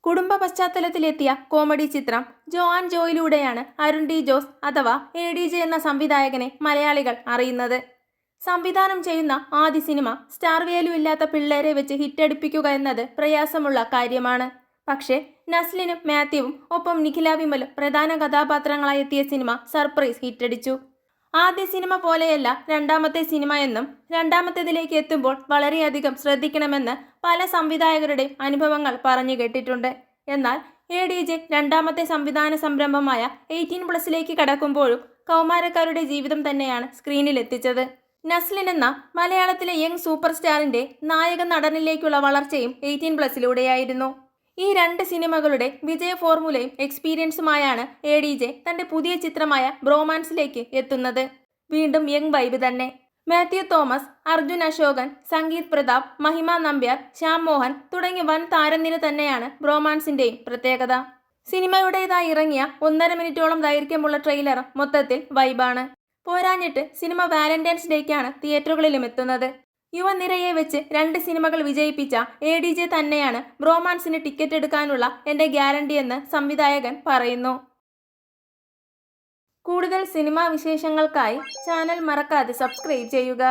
കുടുംബ പശ്ചാത്തലത്തിലെത്തിയ കോമഡി ചിത്രം ജോ and ജോയിലൂടെയാണ് Arun D Jose അഥവാ ADJ എന്ന സംവിധായകനെ മലയാളികൾ അറിയുന്നത്. സംവിധാനം ചെയ്യുന്ന ആദ്യ സിനിമ സ്റ്റാർ വാല്യൂ ഇല്ലാത്ത പിള്ളേരെ വെച്ച് ഹിറ്റടിപ്പിക്കുക എന്നത് പ്രയാസമുള്ള കാര്യമാണ്. പക്ഷേ നസ്ലിനും മാത്യുവും ഒപ്പം നിഖില വിമലും പ്രധാന കഥാപാത്രങ്ങളായി എത്തിയ സിനിമ സർപ്രൈസ് ഹിറ്റടിച്ചു. ആദ്യ സിനിമ പോലെയല്ല രണ്ടാമത്തെ സിനിമ എന്നും രണ്ടാമത്തേതിലേക്ക് എത്തുമ്പോൾ വളരെയധികം ശ്രദ്ധിക്കണമെന്ന് പല സംവിധായകരുടെയും അനുഭവങ്ങൾ പറഞ്ഞു കേട്ടിട്ടുണ്ട്. എന്നാൽ ADJ രണ്ടാമത്തെ സംവിധാന സംരംഭമായ 18+ കടക്കുമ്പോഴും കൗമാരക്കാരുടെ ജീവിതം തന്നെയാണ് സ്ക്രീനിൽ എത്തിച്ചത്. നസ്ലിൻ എന്ന മലയാളത്തിലെ യങ് സൂപ്പർ സ്റ്റാറിന്റെ നായക നടനിലേക്കുള്ള വളർച്ചയും 18+ലൂടെയായിരുന്നു. ഈ രണ്ട് സിനിമകളുടെ വിജയ ഫോർമുലയും എക്സ്പീരിയൻസുമായാണ് ADJ തന്റെ പുതിയ ചിത്രമായ ബ്രോമാൻസിലേക്ക് എത്തുന്നത്. വീണ്ടും യങ് വൈബ് തന്നെ. മാത്യു തോമസ്, അർജുൻ അശോകൻ, സംഗീത് പ്രതാപ്, മഹിമ നമ്പ്യാർ, ശ്യാം മോഹൻ തുടങ്ങിയ വൻ താരനിര തന്നെയാണ് ബ്രോമാൻസിന്റെയും പ്രത്യേകത. സിനിമയുടേതായി ഇറങ്ങിയ 1.5 മിനിറ്റോളം ദൈർഘ്യമുള്ള ട്രെയിലർ മൊത്തത്തിൽ വൈബാണ്. പോരാഞ്ഞിട്ട് സിനിമ വാലന്റൈൻസ് ഡേക്കാണ് തിയേറ്ററുകളിലും എത്തുന്നത്. യുവനിരയെ വെച്ച് 2 സിനിമകൾ വിജയിപ്പിച്ച ADJ തന്നെയാണ് ബ്രോമാൻസിന് ടിക്കറ്റ് എടുക്കാനുള്ള എന്റെ ഗ്യാരണ്ടി എന്ന് സംവിധായകൻ പറയുന്നു. കൂടുതൽ സിനിമാ വിശേഷങ്ങൾക്കായി ചാനൽ മറക്കാതെ സബ്സ്ക്രൈബ് ചെയ്യുക.